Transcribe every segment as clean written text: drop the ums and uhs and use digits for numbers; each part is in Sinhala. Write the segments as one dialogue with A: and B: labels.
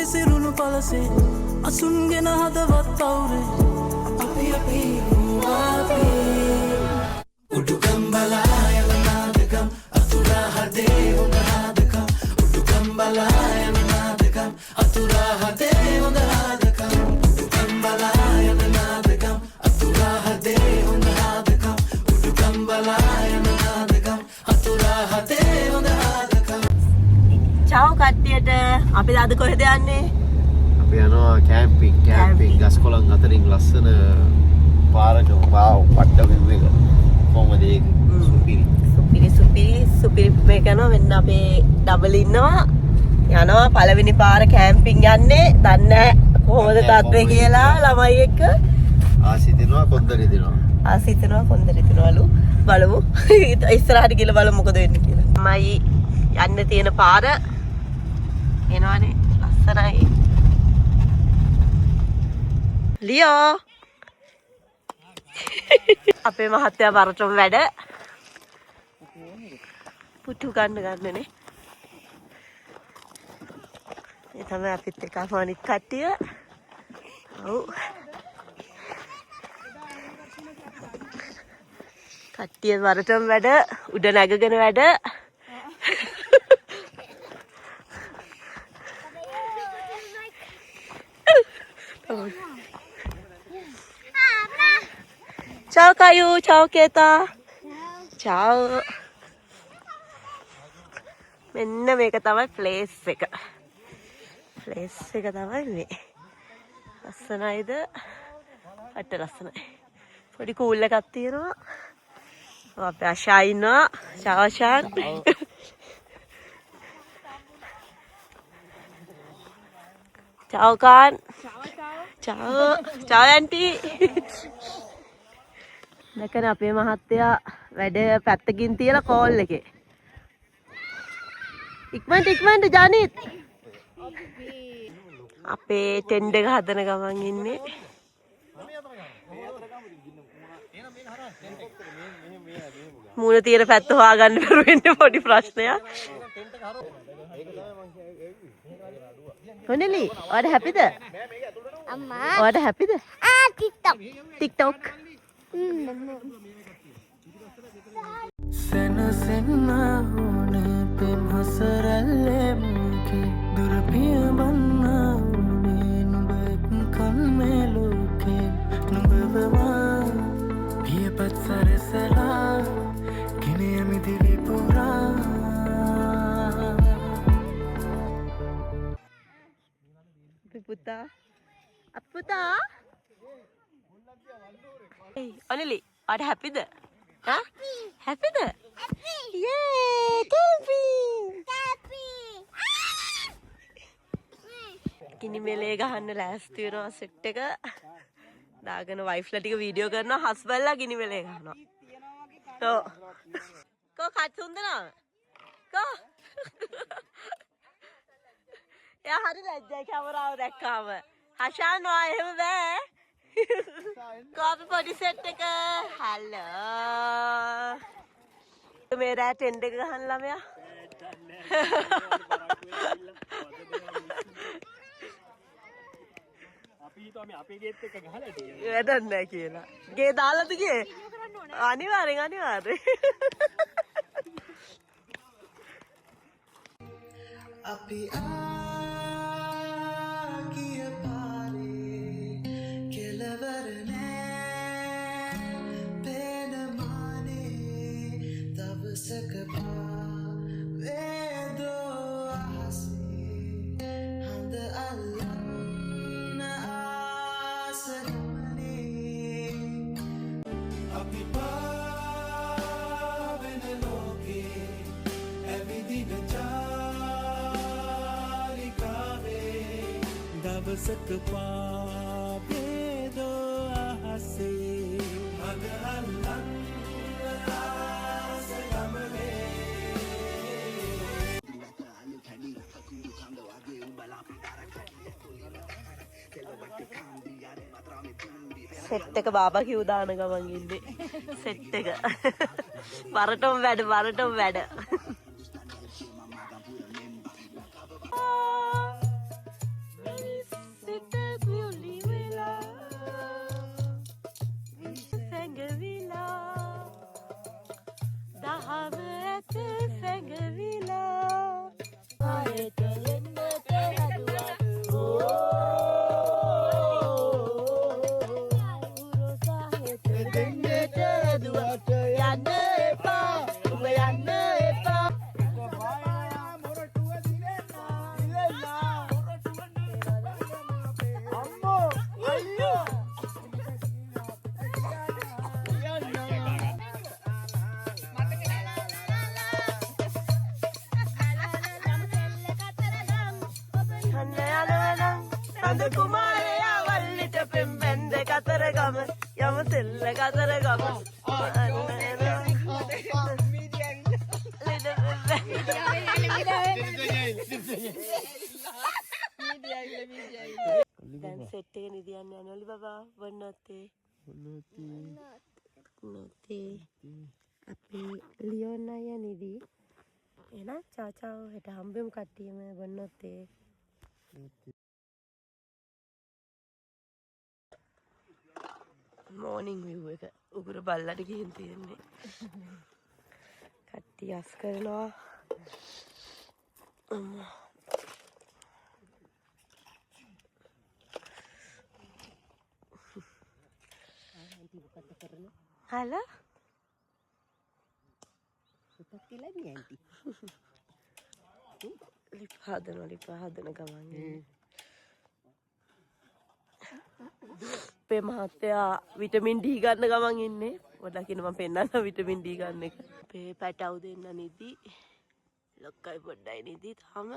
A: විසිරුණු පලසේ අසුන්ගෙන හදවත් අවුරේ අපි අපි උඩුකම් බලායන නාදකම් අතුරා හදේ හොඳ නාදකම් උඩුකම් බලායන නාදකම් අතුරා හදේ හොඳ නාදකම් උඩුකම් බලායන නාදකම් අතුරා හදේ හොඳ නාදකම් උඩුකම් බලායන නාදකම් අතුරා හදේ හොඳ නාදකම්.
B: චාව් කට්ටියට අපි අද කොහෙද යන්නේ?
C: අපි යනවා කැම්පින් ගස්කොළන් අතරින් ලස්සන පාරක වාව් පට්ට view එක. කොහමද ඒක? සුපිරි මේක යනවා වෙන්න අපේ ඩබල් ඉන්නවා යනවා පළවෙනි පාර කැම්පින් යන්නේ දන්නේ කොහොමද තත්ත්වය කියලා ළමයි එක්ක ආසිතනවා කොන්දරිදිනවලු බලමු ඉස්සරහට ගිහලා බලමු මොකද වෙන්නේ කියලා. ළමයි යන්න තියෙන පාර එනවනේ ලස්සනයි. ලියෝ අපේ මහත්තයා වරටම වැඩ පුටු ගන්නනේ. ඒ තමයි අපිත් එක්ක අනිත් කට්ටිය. ඔව් කට්ටිය වරටම වැඩ උඩ නැගගෙන වැඩ. Ciao Kayu, ciao Keta. Ciao. මෙන්න මේක තමයි ප්ලේස් එක. ප්ලේස් එක තමයි මේ. ලස්සනයිද? අට ලස්සනයි. පොඩි කූල් එකක් තියෙනවා. අපේ ආශා ඉන්නවා. ciao ආශා. ciao kan. ciao aunty. නැකන අපේ මහත්තයා වැඩ පැත්තකින් තියලා කෝල් එකේ. ඉක්මනට ජානිත්. අපේ ටෙන්ඩ් එක හදන ගමන් ඉන්නේ. මූණ තියෙන පැත්ත හොයාගන්න බැරුව ඉන්නේ පොඩි ප්‍රශ්නයක්. හොනලි, ඔයාට හැපිද? අම්මා. ඔයාට හැපිද? TikTok.
A: සෙනසෙන්න ඕනේ පෙම් හසරැල්ලේ මුකි දුරපිය බන්න ඕනේ නුඹ එක්කන් මේ ලෝකේ නුඹවවා පියපත් සරසලා කිනියමි දිවි පුරා.
B: පුතා hey Onili, are you happy there? Huh? Happy there? Happy. Yay! Camping! කිනි මෙලේ ගහන්න ලෑස්ති වෙනවා සෙට් එක දාගෙන වයිෆ්ලා ටික වීඩියෝ කරනවා හස්බන්ඩ්ලා කිනි මෙලේ ගහනවා. කෝ කච්චුන්දනා කෝ එයා හරි ලැජ්ජයි කැමරාව දැක්කාම. හෂාන් වා එහෙම බෑ. Coffee body set එක හලෝ මේරා ටෙන්ඩ් එක ගහන්න ළමයා. අපි හිතුවා මේ අපේ ගේට් එක ගහලා තියෙනවා. වැඩක් නැහැ කියලා. ගේ දාලාද ගියේ? අනිවාර්යෙන්.
A: අපි ආගිය පාරේ කෙලවර නෑ පේන මානේ දවසක පාවේදෝ අහසේ හඳ අල්ලන්න ආස ගමනේ අපි පාවෙන ලෝකේ ඇවිදින දවසක පාවේදෝ අහසේ හඳ අල්ලන්න ආස ගමනේ.
B: සෙට් එක බාබකියු දාන ගමන් ඉන්නේ. සෙට් එක වරටම වැඩ. කඳ කුමාරයා වල්ලිට පෙම්බැන්ද කතරගම යම තෙල්ල කතරගම දැන් සෙට් එක නිදියන්න යන ඔලි බබා වන්නොත්තේ නොතේ අපි ලියෝන් අයියා නිදි එහෙනම් චාචාව හෙට හම්බෙමු කට්ටියම වන්නොත්තේ මෝර්නිං විව් එක උගුර බල්ලට ගිහින් තියෙන්නේ කට්ටිය අස් කරනවා හලෝ ලිප හදන ගමන් අපේ මහත්තයා විටමින් ඩී ගන්න ගමන් ඉන්නේ පොඩ්ඩක් ඉන්න මම පෙන්නන්න විටමින් ඩී ගන්න එක අපේ පැටව් දෙන්න නිදි ලොක්කයි පොඩ්ඩයි නිදි තාම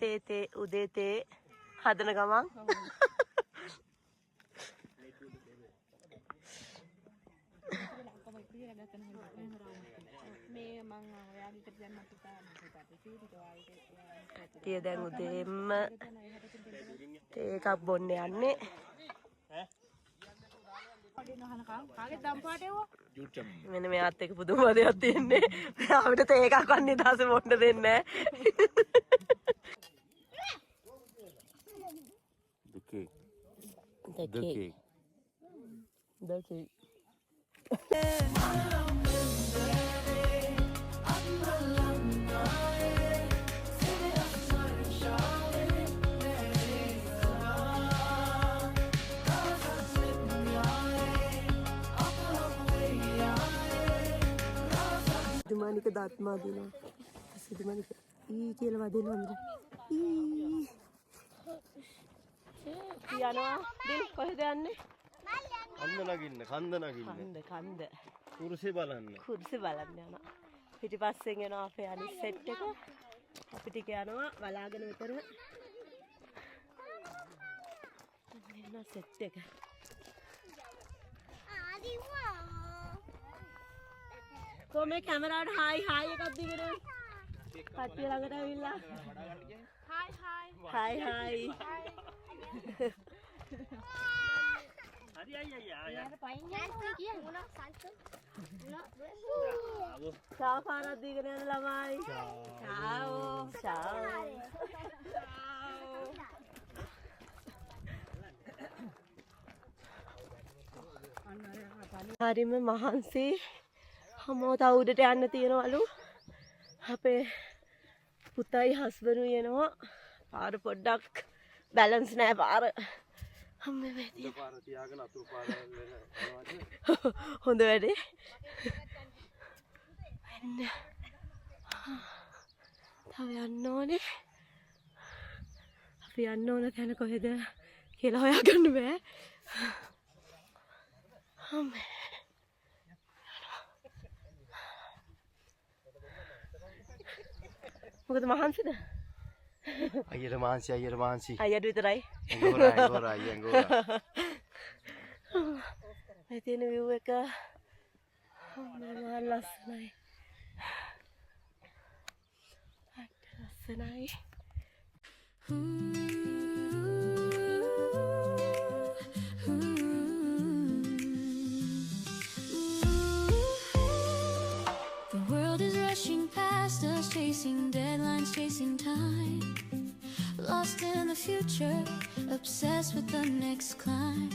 B: තේ උදේ තේ හදන ගමන් තිය දැන් උදේම තේ එකක් බොන්න යන්නේ මෙන්න මෙයාත් එක පුදුම දෙයක් තියෙන්නේ අපිට තේ එකක් වත් නිදහස බොන්න දෙන්නේ දෙකේ සිදුමානික දත්මා දිනවා සිදුමානික ඊ කියලා වදිනවා අnder යනවා දිල් කොහෙද යන්නේ කන්ද කුරුසි බලන්න යනවා පිටිපස්සෙන් එනවා අපේ අනිත් සෙට් එක අපි ටික යනවා බලාගෙන විතර එන සෙට් එක කොහොම කැමරාවට හායි එකක් දීගෙන කට්ටිය ළඟට ඇවිල්ලා හායි හරි අයියා පාරක් දීගෙන යන ළමයි හරිම මහන්සි හමෝ තව උඩට යන්න තියෙනවලු අපේ පුතයි හස්බන්ඩ් යනවා පාර පොඩ්ඩක් බැලන්ස් නෑ පාර අම්මේ මේ පාර තියාගෙන අතුරු පාර හොඳ වැඩේ තව යන්න ඕනේ අපි යන්න ඕන තැන කොහෙද කියලා හොයාගන්න බෑ අම්මේ මොකද මහන්සිද
C: අයියට මහන්සි
B: අයියට විතරයි
C: එංගෝරා
B: මේ තියෙන view එක මහා ලස්සනයි
D: The world is rushing past us, chasing deadlines, chasing time. Lost in the future, obsessed with the next climb.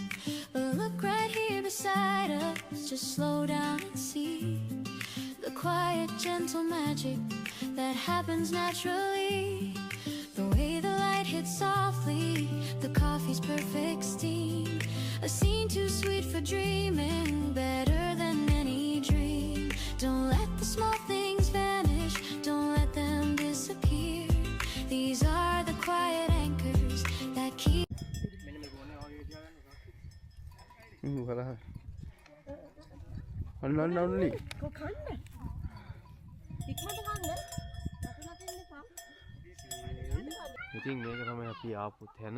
D: But look right here beside us, just slow down and see the quiet, gentle magic that happens naturally. The way the light hits softly, the coffee's perfect steam. A scene too sweet for dreaming, better than any dream. Don't let the small things vanish, don't let them disappear. These are the quiet anchors that keep.
C: Only.
B: Go kanda. Ikmata kanda. Aku nak kanda
E: ඉතින් මේක තමයි අපි ආපු තැන.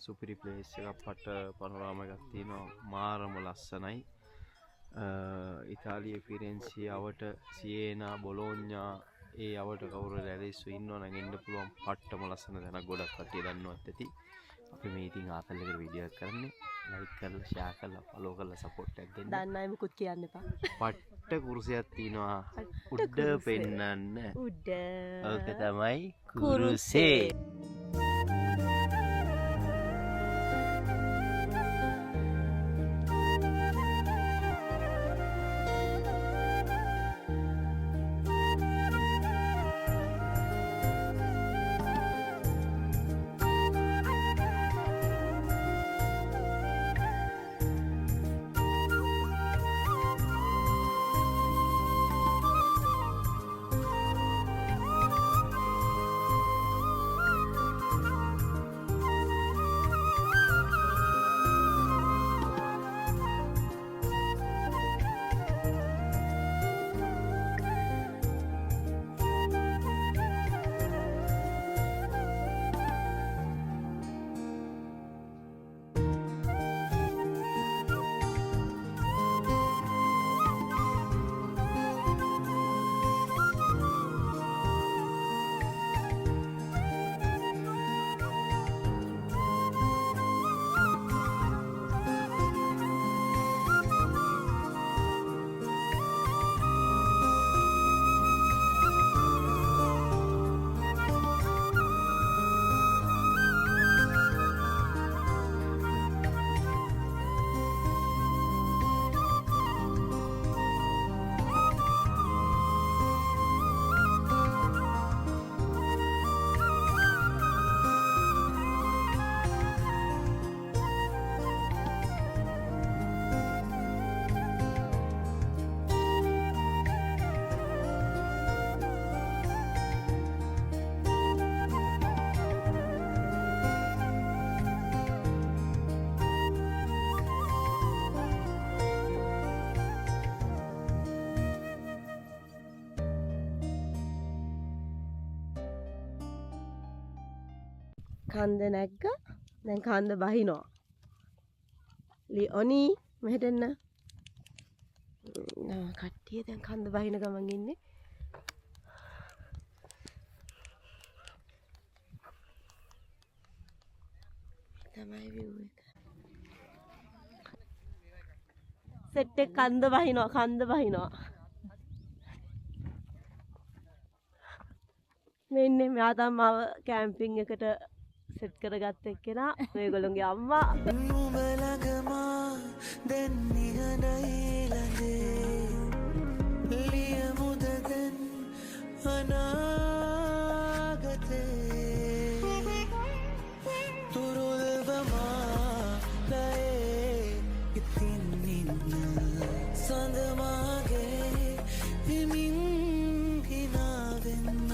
E: සුපිරි ප්ලේස් එකක් පට පනෝරාම එකක් තියෙනවා. මාරම ලස්සනයි. ඉතාලියේ ෆිරෙන්සි අවට සියේනා බොලෝඤ්ඤා ඒ අවට කවුරු රැලිස්සු ඉන්නවා නම් එන්න පුළුවන්. පට්ටම ලස්සන තැනක් ගොඩක් කට්ටිය දන්නවත් ඇති. අපි මේ ඉතින් ආතල් එකට වීඩියෝ එකක් කරන්නේ. ලයික් කරලා ෂෙයා කරලා ෆලෝ කරලා සපෝට් එකක් දෙන්න.
B: දන්න අය මුකුත් කියන්න එපා.
E: පට්ට කුරුසයක් තියෙනවා උඩ පෙන්නන්න.
B: උඩ.
E: ඕක තමයි කුරුසේ.
B: කන්ද නැග්ග. දැන් කන්ද බහිනවා. ලියොනි මෙහෙට එන්න. කට්ටිය දැන් කන්ද බහින ගමන් ඉන්නේ. තමයි view එක. සෙට් එක කන්ද බහිනවා. මේ ඉන්නේ මෙයා තමයි කැම්පින් එකට සෙට් කරගත්ත එක්කෙනා. මේගොල්ලෝගේ අම්මා.
A: නුඹ ළඟමා දැන් නිහඬයි ළඟේ ලියමුද දැන් අනාගතේ තුරුල්වමා ලයේ ඉතින් ඉන්න සඳමාගේ හිමින් හිනාවෙන්න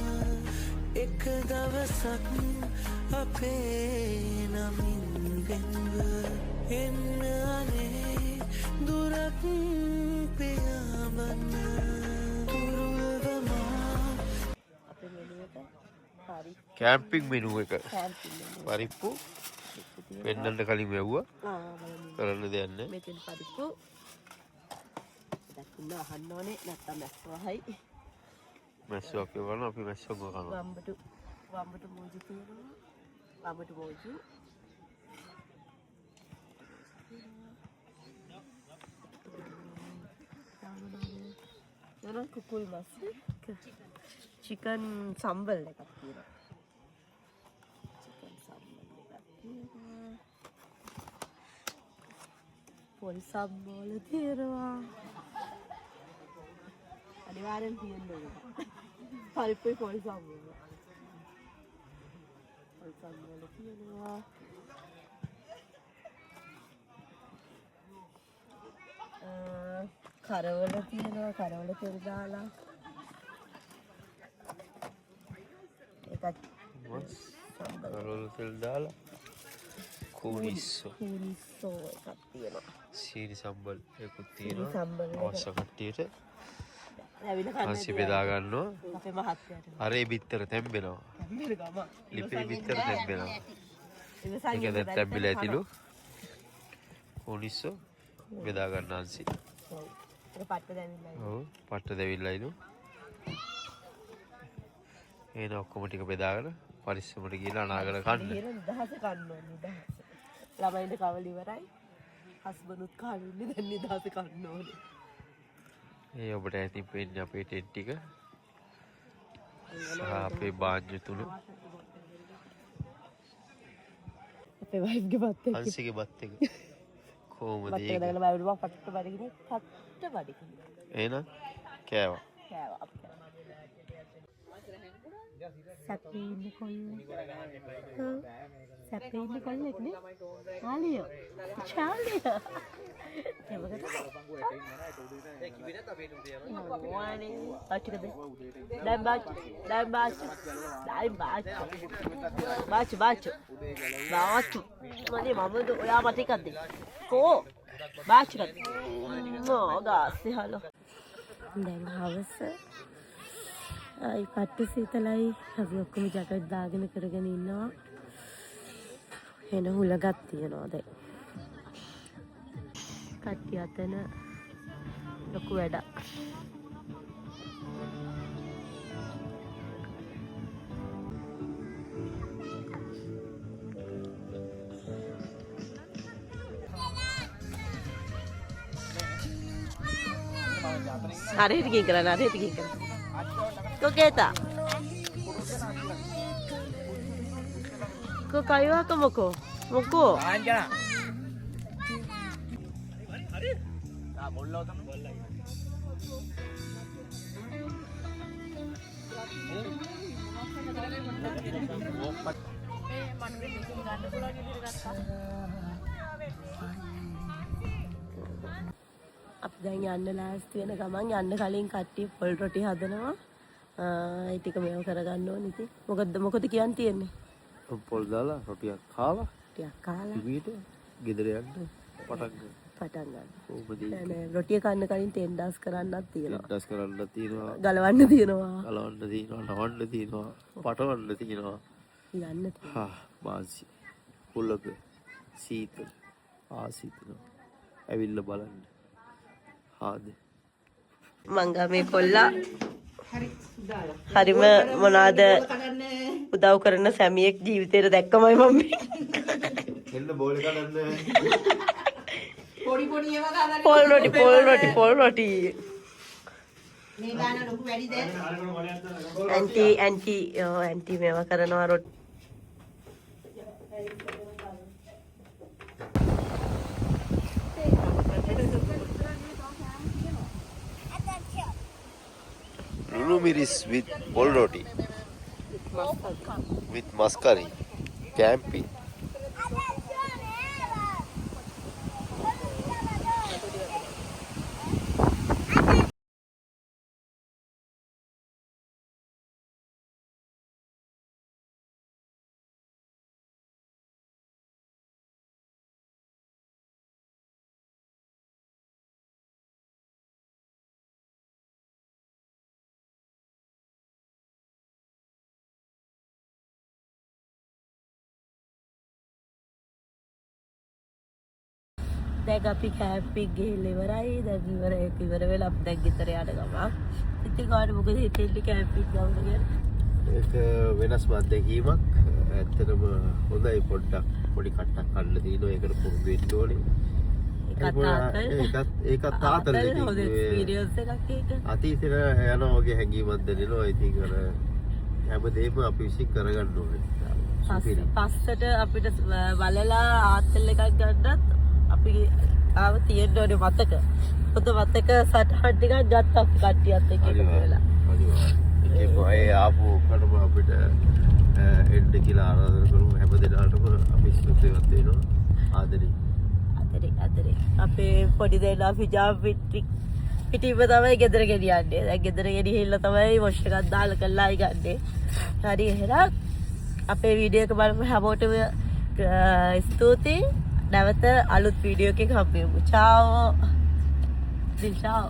A: එක දවසක් අපේ නමින් වෙන්ව එන්න අනේ දුරක් පියාඹන්න තුරුල්වමා.
B: අපේ මෙනුවට හරි
E: කැම්පින් මෙනු එක
B: කැම්පින් මෙනුව.
E: පරිප්පු පෙන්නන්න කලින් වැව්වා.
B: බලමු.
E: කරන්න දෙයක් නැහැ.
B: මෙතන පරිප්පු. දැක්කම අහන්න ඕනේ නැත්තම් මැස්සවහයි.
E: මැස්සෝ කියවන අපි මැස්සෝ කරනවා.
B: වම්බට මෝජු තියෙනවා. වම්බට මෝජු. යන කුකුල් මස්. චිකන් සම්බල් එකක් තියෙනවා. චිකන් සම්බල් එකක් තියෙනවා. පොල් සම්බෝල තියෙනවා. අනිවාර්යෙන් තියෙන්න ඕනේ. පරිප්පුයි පොල් සම්බෝල. පොල් සම්බෝල තියෙනවා. කරවල තියෙනවා. කරවල තෙල් දාලා. ඒකත්
E: කරවල තෙල් දාලා කූරිස්සෝ
B: එකක් තියෙනවා.
E: සීනි සම්බල් එකකුත්
B: සීනි
E: තියෙනවා.
B: සම්බල් එක.
E: අවශ්‍ය කට්ටියට
B: ඇවිල්ලා කන්න
E: හංසි බෙදා ගන්නවා.
B: අපේ මහත්තයාට.
E: අරේ බිත්තර තැම්බෙනවා.
B: හැම්බෙන ගම.
E: ලිපේ බිත්තර තැම්බෙනවා.
B: ඉවසන්
E: ඒක දැන් තැම්බිලා ඇතිලු. කොනිස්සෝ බෙදා ගන්න හංසි.
B: ඔව්. ඒක පට්ට දැනෙන්නේ.
E: ඔව් පට්ට දෙවිල්ලයිලු. එන ඔක්කොම ටික බෙදාගෙන පරිස්සමට ගිහලා අනාගල කන්න.
B: ඊර නිදහස කන්න ඕනේ නිදහස. ළමයින්ද කවල ඉවරයි. හස්බන්ඩ්ුත් කාලේ ඉන්නේ දැන් නිදහස කන්න ඕනේ.
E: ඒ ඔබට ඇතින් පෙන්නේ අපේ ටෙන්ට් ටික. සහ අපේ බාජ්‍ය තුන.
B: අපේ වයිෆ්ගේ බත් එක.
E: හංසිගේ බත් එක. කොහොමද
B: බත් එක
E: ඒක?
B: දාලා බයිවල පට්ට බඩගිනේ පට්ට බඩගිනේ.
E: එහෙනම් කෑවා.
B: කෑවා අපි. සැපේ ඉන්නේ කොල්ලේ. සැපේ ඉන්නේ කොල්ලෙක් නේ. ආලියෝ. චාලිය. ඔයා මට එකක් දෙන්න. කෝ බාච්චි එකක්. ගාස්සේ හලෝ. දැන් හවස අයි පට්ට සීතලයි අපි ඔක්කොම ජැකට් දාගෙන කරගෙන ඉන්නවා. එන හුලගත් තියනවා දැන්. කට්ටිය අතන ලොකු වැඩක්. හරියට ගිහින් කරන්න හරියට ගිහින් කරන්න. Koketa. Ko kayu apa moko? Moko. Anjana. අපි දැන් යන්න ලෑස්ති වෙන ගමන් යන්න කලින් කට්ටිය පොල් රොටි හදනවා. ඒ ටික මේව කරගන්න ඕනේ ඉතින්. මොකද කියන්න තියෙන්නේ?
E: පොල් දාලා රොටියක් කාලා
B: ටිකක් කාලා
E: ඉමීට ගෙදර යන්න පටන්
B: ගන්න.
E: කොහොමද
B: නෑ රොටිය කන්න කලින් තෙන්ඩාස් කරන්නත් තියෙනවා.
E: ඩස් කරන්න තියෙනවා,
B: ගලවන්න තියෙනවා.
E: ගලවන්න තියෙනවා, නවන්න තියෙනවා, පටවන්න තියෙනවා.
B: යන්න තියෙනවා.
E: හා මාසි පුලක සීතල ආසීතල ඇවිල්ලා බලන්න. හාද
B: මංගා මේ කොල්ලා හරිම මොනවාද උදව් කරන සැමියෙක් ජීවිතේට දැක්කමයි මම
E: එන්න බෝල් කඩන්න
F: පොඩි ඒවා ගන්න
B: පොල් රොටි
F: මේ ගාන ලොකු වැඩිද
B: ඇන්ටි මේවා කරනවා රොටි
E: Lulu miris with pol roti with maskari camping.
B: දැන් අපි කැම්පින් ගිහිල්ලා ඉවරයි. දැන් ඉවර වෙලා අපි දැන් ගෙදර යන ගමන්. ඉතින් කාට මොකද හිතෙන්නේ කැම්පින් ගමන ගැන?
E: ඒක වෙනස් අත්දැකීමක්. ඇත්තටම හොඳයි පොඩ්ඩක් පොඩි කට්ටක් කන්න තියෙනවා. ඒකට පුරුදු වෙන්න ඕනේ. ඒකත් තාතල
B: හොඳ එක්ස්පීරියන්ස් එකක් ඒක.
E: අතීතේ යනවා වගේ හැඟීමක් දැනෙනවා. ඉතින් අර හැමදේම අපි විශ්ින් කරගන්න ඕනේ.
B: පස්සට අපිට බලලා ආතල් එකක් ගන්නත් අපි ආව තියෙන්න ඕනේ මතක. පොත මතක සටහන් ටිකක් ගත්තා අපි කට්ටියත් එක්ක එකතු වෙලා.
E: අනිවාර්යයෙන්. ඒ ආපු කඩම අපිට එන්න කියලා ආරාධනා කරමු. හැමදෙනාටම අපි සුදුසුවත් වෙනවා. ආදරේ. අපේ පොඩි දෙන්නා පිජාම පිටිම තමයි ගෙදර ගෙනියන්නේ. දැන් ගෙදර ගෙනිහිල්ලා තමයි වොෂ් එකක් දාලා කළායි ගන්නෙ. හරි එහෙනම් අපේ වීඩියෝ එක බලමු හැමෝටම ස්තුතියි. නැවත අලුත් වීඩියෝ එකකින් හම්බෙමු. චාෝ. Ciao.